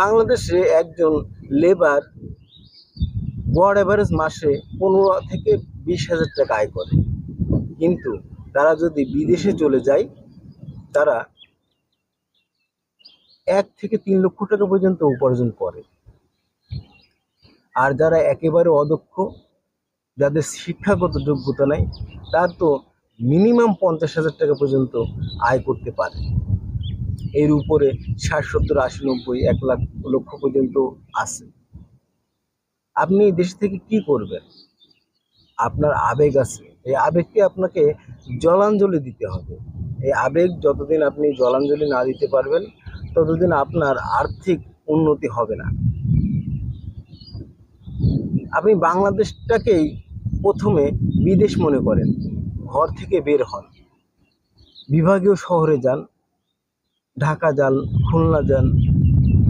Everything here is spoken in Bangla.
বাংলাদেশে একজন লেবার গড় এভারেজ মাসে 15 থেকে 20 হাজার টাকা আয় করে, কিন্তু তারা যদি বিদেশে চলে যায় তারা 1 থেকে 3 লক্ষ টাকা পর্যন্ত উপার্জন করে। আর যারা একেবারে অদক্ষ, যাদের শিক্ষাগত যোগ্যতা নাই, তার তো মিনিমাম 50 হাজার টাকা পর্যন্ত আয় করতে পারে। এর উপরে 60, 70, 80, 90, 1 লাখ লক্ষ পর্যন্ত আছে। আপনি এই দেশ থেকে কি করবেন? আপনার আবেগ আছে, এই আবেগকে আপনাকে জলাঞ্জলি দিতে হবে। এই আবেগ যতদিন আপনি জলাঞ্জলি না দিতে পারবেন, ততদিন আপনার আর্থিক উন্নতি হবে না। আপনি বাংলাদেশটাকেই প্রথমে বিদেশ মনে করেন, ঘর থেকে বের হন, বিভাগীয় শহরে যান, ঢাকা যান, খুলনা যান,